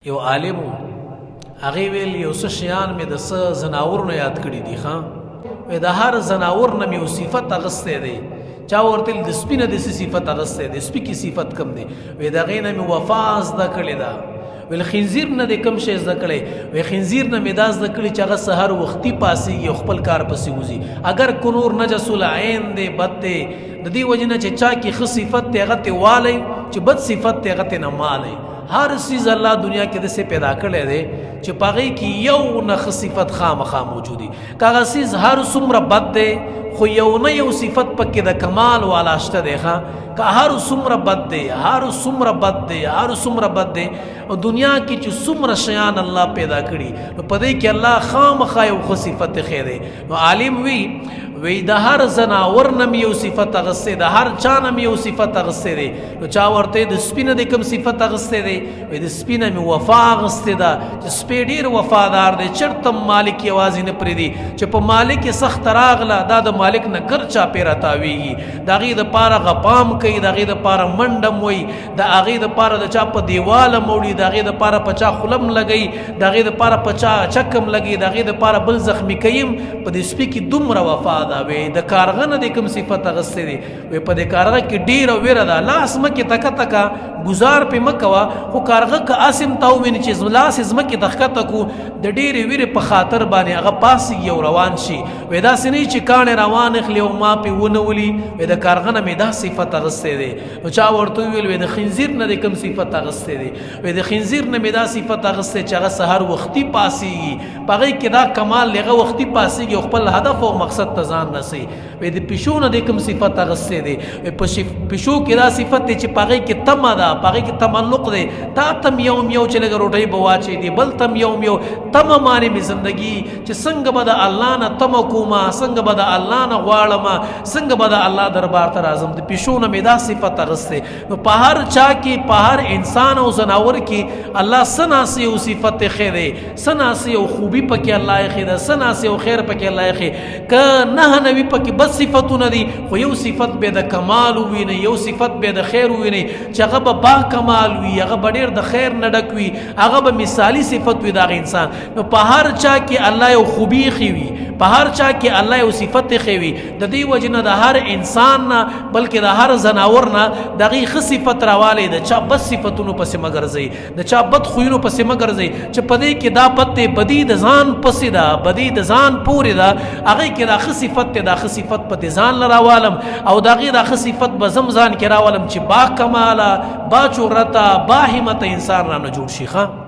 یو عالم هغه ویل یو څه شیان مې د څه زناورونو یاد کړي دي ښا وې د هر زناور نه مې یو صفت اغستی دی چا ورته د سپي نه داسې صفت اغستی دی سپي کې صفت کم دی وې د هغې نه مې وفا زده کړې ده ویل خنزیر نه دې کم شی زده کړی وی خنزیر نه مې دا زده کړي چې هغه سهار وختي پاسېږي او خپل کار پسې وځي اگر کنور نجس العین دی بد دی د دې وجې نه چې چا کې ښه صفت دی هغه ته والی چې بد صفت دی هغه ته نه مالی هر چیز الله دنیا کې داسې پیدا کړی دی چې په هغې کې یو نه ښه صفت خامخا موجود وي که هغه څیز هر څومره بد دی خو یو نه یو صفت پکې د کمال والا شته دی ښه که هر څومره بد دی هر څومره بد دی هر څومره بد دی او دنیا کې چې څومره شیان الله پیدا کړي نو په دې کې الله خامخا یو ښه صفت ایښی دی نو عالم وی د هر زناور نه مې یو صفت اغستی د هر چا نه مې یو صفت اغستی دی نو چا ورته د سپي نه د کوم صفت اغستی دی وی د سپي نه مې وفا اغستی ده چې سپی ډېر وفادار دی چېرته مالک یوازې نه پرېږدي چې په مالک یې سخته راغله دا د مالک نه ګر چاپېره تاویږي د هغې دپاره غپام کوي د هغې دپاره منډه م وایي د هغې دپاره د چا په دیواله موړي د هغې دپاره په چا خولم لګوي د هغې دپاره په چا چکم لګوي د هغې دپاره بل زخمي کوي په دې سپي کې دومره وفا ده وی د کارغه نه د کوم صفت اغستی دی وی په دې کارغه کې ډېره ویره ده لاس مکې تکه تکه ګزار پې مه کوه خو کارغه که اسم تا وویني چې لاس یې ځمکې ته ښکته کړو د ډېرې ویرې په خاطر باندې هغه پاسېږي او روان شي وی داسې نه چې کاڼې روان اخلي او ما پې ونه ولي وی د کارغه نه مې دا صفت اغستی دی نو چا ورته وویل وی د خنزیر نه د کوم صفت اغستی دی وی د خنزیر نه مې دا صفت اغستی چې هغه سهار وختي پاسېږي په هغې کې دا کمال دی هغه وختي پاسېږي او خپل هدف او مقصد ته ځان رسوي وی د پیشو نه د کوم صفت اغستی دی وی په پیشو کې دا صفت دی چې په هغې کې تمه ده په هغې کې تملق دی تا تم یوم یو چې لږه روټۍ به واچوي دی بل تم یوم یو تمه مانې مې زندګي چې څنګه به د الله نه تمه کومه څنګه به د الله نه غواړمه څنګه به د الله دربار ته راځم د پیشو نه مې دا صفت اغستی نو په هر چا کې په هر انسان او ځناور کې الله څه ناسې یو صفت ایښی دی څه ناسې یو خوبي پکې الله ایښې ده څه ناسې یو خیر پکې الله ایښې که نه وي پکې بد صفتونه دي خو یو صفت به د کمال ووینئ یو صفت به د خیر ووینئ چې هغه به با کمال وي هغه به ډېر د خیر نه ډک وي هغه به مثالي صفت وي د هغه انسان نو په هر چا کې الله یو خوبي ایښې وي په هر چا کې الله یو صفت ایښې وي د دې وجې نه د هر انسان نه بلکې د هر ځناور نه د هغې ښه صفت راوالی د چا بد صفتونو پسې مه ګرځئ د چا بد خویونو پسې مه ګرځئ چې په دې کې دا بد دی بدي د ځان پسې ده بدي د ځان پورې ده هغې کې دا ښه صفت دی دا ښه صفت په دې ځان له راوالم او د هغې دا ښه صفت به زم ځان کې راولم چې با کماله با چورته با همته انسان رانه جوړ شي ښه